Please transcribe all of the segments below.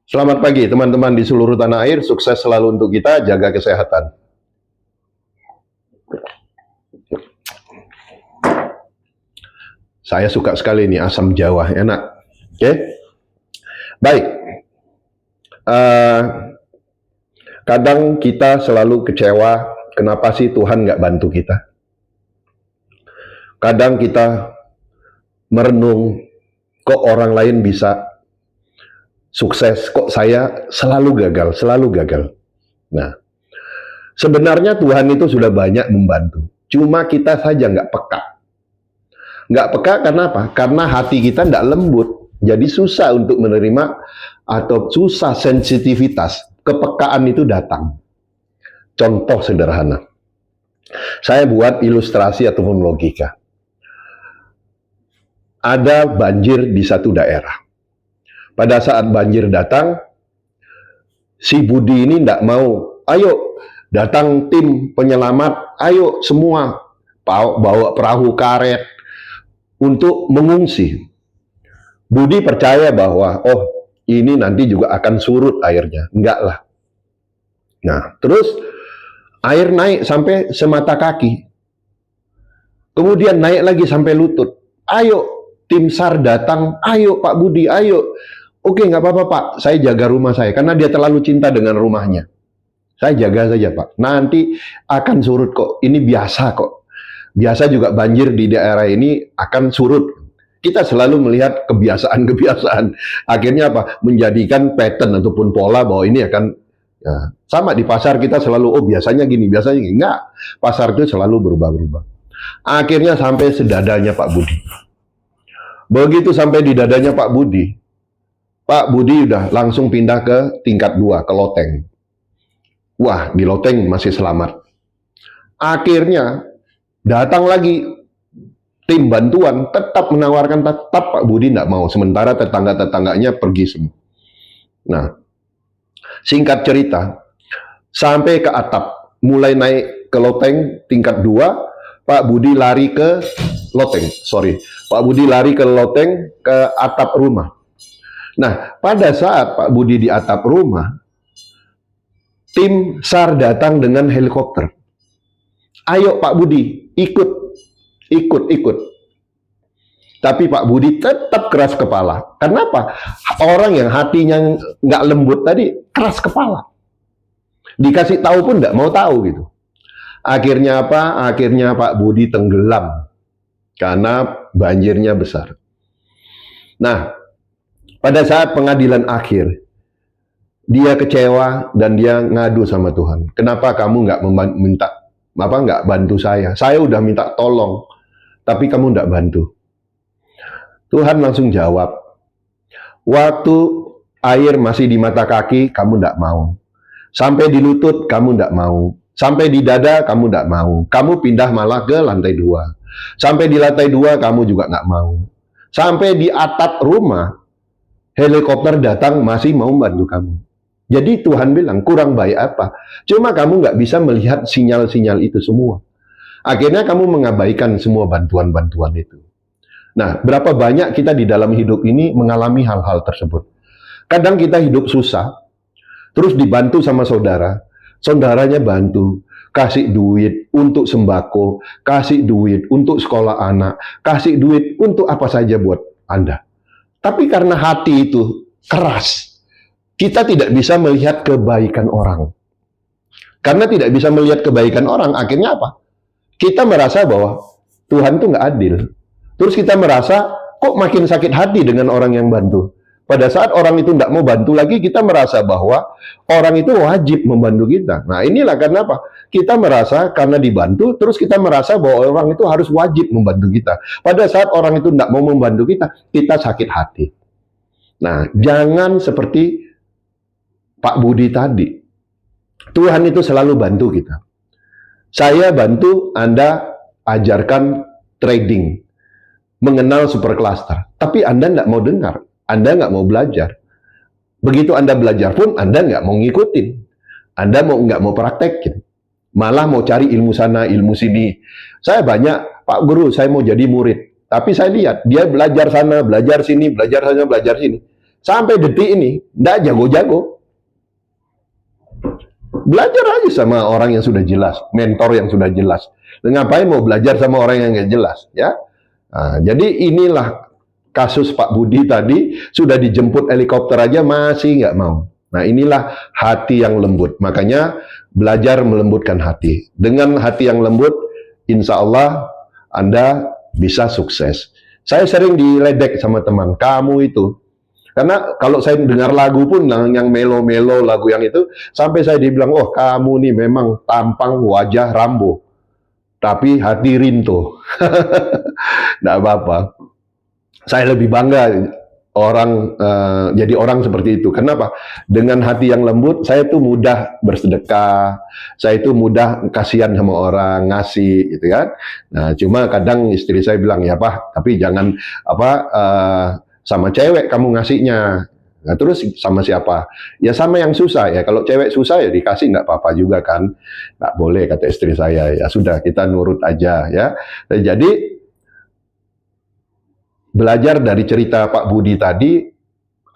Selamat pagi teman-teman di seluruh tanah air, sukses selalu untuk kita, jaga kesehatan. Saya suka sekali nih asam Jawa, enak. Oke, baik. Kadang kita selalu kecewa, kenapa sih Tuhan nggak bantu kita? Kadang kita merenung, kok orang lain bisa sukses, kok saya selalu gagal. Nah, sebenarnya Tuhan itu sudah banyak membantu, cuma kita saja nggak peka. Nggak peka karena apa? Karena hati kita nggak lembut, jadi susah untuk menerima atau susah sensitivitas. Kepekaan itu datang. Contoh sederhana. Saya buat ilustrasi ataupun logika. Ada banjir di satu daerah. Pada saat banjir datang, si Budi ini tidak mau, ayo datang tim penyelamat, ayo semua bawa perahu karet untuk mengungsi. Budi percaya bahwa, oh ini nanti juga akan surut airnya. Enggak lah. Nah, terus air naik sampai semata kaki. Kemudian naik lagi sampai lutut. Ayo, tim SAR datang. Ayo Pak Budi, ayo. Oke, nggak apa-apa Pak, saya jaga rumah saya. Karena dia terlalu cinta dengan rumahnya. Saya jaga saja Pak. Nanti akan surut kok. Ini biasa kok. Biasa juga banjir di daerah ini akan surut. Kita selalu melihat kebiasaan-kebiasaan. Akhirnya apa? Menjadikan pattern ataupun pola bahwa ini akan ya, sama di pasar kita selalu, oh biasanya gini. Enggak. Pasar itu selalu berubah-ubah. Akhirnya sampai sedadanya Pak Budi. Begitu sampai di dadanya Pak Budi udah langsung pindah ke tingkat 2, ke loteng. Wah, di loteng masih selamat. Akhirnya datang lagi tim bantuan, tetap menawarkan, tetap Pak Budi tidak mau. Sementara tetangga-tetangganya pergi semua. Nah, singkat cerita, sampai ke atap, mulai naik ke loteng tingkat 2, Pak Budi lari ke loteng, Pak Budi lari ke loteng, ke atap rumah. Nah, pada saat Pak Budi di atap rumah, tim SAR datang dengan helikopter. Ayo Pak Budi, ikut. Tapi Pak Budi tetap keras kepala. Kenapa? Orang yang hatinya nggak lembut tadi, keras kepala. Dikasih tahu pun nggak mau tahu gitu. Akhirnya apa? Akhirnya Pak Budi tenggelam. Karena banjirnya besar. Nah, pada saat pengadilan akhir, dia kecewa dan dia ngadu sama Tuhan. Kenapa kamu nggak bantu saya? Saya udah minta tolong, tapi kamu nggak bantu. Tuhan langsung jawab, waktu air masih di mata kaki, kamu nggak mau. Sampai di lutut, kamu nggak mau. Sampai di dada, kamu nggak mau. Kamu pindah malah ke lantai 2. Sampai di lantai 2, kamu juga nggak mau. Sampai di atap rumah, helikopter datang masih mau bantu kamu. Jadi Tuhan bilang, kurang baik apa? Cuma kamu nggak bisa melihat sinyal-sinyal itu semua. Akhirnya kamu mengabaikan semua bantuan-bantuan itu. Nah, berapa banyak kita di dalam hidup ini mengalami hal-hal tersebut. Kadang kita hidup susah, terus dibantu sama saudara, saudaranya bantu, kasih duit untuk sembako, kasih duit untuk sekolah anak, kasih duit untuk apa saja buat Anda. Tapi karena hati itu keras, kita tidak bisa melihat kebaikan orang. Karena tidak bisa melihat kebaikan orang, akhirnya apa? Kita merasa bahwa Tuhan itu nggak adil. Terus kita merasa, kok makin sakit hati dengan orang yang bantu. Pada saat orang itu tidak mau bantu lagi, kita merasa bahwa orang itu wajib membantu kita. Nah, inilah karena apa? Kita merasa karena dibantu, terus kita merasa bahwa orang itu harus wajib membantu kita. Pada saat orang itu tidak mau membantu kita, kita sakit hati. Nah, jangan seperti Pak Budi tadi. Tuhan itu selalu bantu kita. Saya bantu Anda ajarkan trading, mengenal supercluster. Tapi Anda nggak mau dengar, Anda nggak mau belajar. Begitu Anda belajar pun, Anda nggak mau ngikutin. Anda nggak mau praktekin. Malah mau cari ilmu sana, ilmu sini. Saya banyak, Pak Guru, saya mau jadi murid. Tapi saya lihat, dia belajar sana, belajar sini, belajar sana, belajar sini. Sampai detik ini, nggak jago-jago. Belajar aja sama orang yang sudah jelas, mentor yang sudah jelas. Dan ngapain mau belajar sama orang yang nggak jelas, ya? Nah, jadi inilah kasus Pak Budi tadi, sudah dijemput helikopter aja masih nggak mau. Nah, inilah hati yang lembut. Makanya belajar melembutkan hati. Dengan hati yang lembut, insya Allah Anda bisa sukses. Saya sering diledek sama teman, kamu itu. Karena kalau saya dengar lagu pun yang melo-melo, lagu yang itu, sampai saya dibilang, oh kamu nih memang tampang wajah Rambo, tapi hati Rinto. Nggak apa-apa. Saya lebih bangga jadi orang seperti itu. Kenapa? Dengan hati yang lembut, saya tuh mudah bersedekah, saya itu mudah kasihan sama orang, ngasih, gitu kan. Nah, cuma kadang istri saya bilang, ya Pak, tapi jangan sama cewek kamu ngasihnya. Nah, terus sama siapa? Ya sama yang susah ya. Kalau cewek susah ya dikasih nggak apa-apa juga kan. Nggak boleh kata istri saya. Ya sudah kita nurut aja ya. Jadi belajar dari cerita Pak Budi tadi,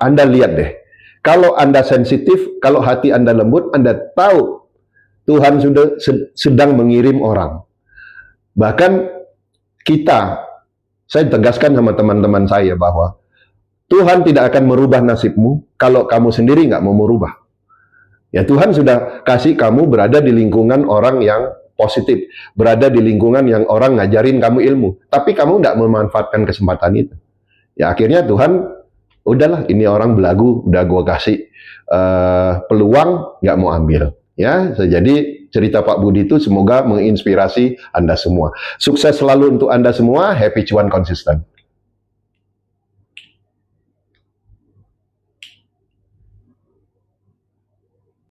Anda lihat deh. Kalau Anda sensitif, kalau hati Anda lembut, Anda tahu Tuhan sudah sedang mengirim orang. Bahkan saya tegaskan sama teman-teman saya bahwa Tuhan tidak akan merubah nasibmu kalau kamu sendiri nggak mau merubah. Ya Tuhan sudah kasih kamu berada di lingkungan orang yang positif, berada di lingkungan yang orang ngajarin kamu ilmu, tapi kamu nggak memanfaatkan kesempatan itu. Ya akhirnya Tuhan, udahlah ini orang belagu, udah gua kasih peluang, nggak mau ambil. Ya, jadi cerita Pak Budi itu semoga menginspirasi Anda semua. Sukses selalu untuk Anda semua, happy cuan konsisten.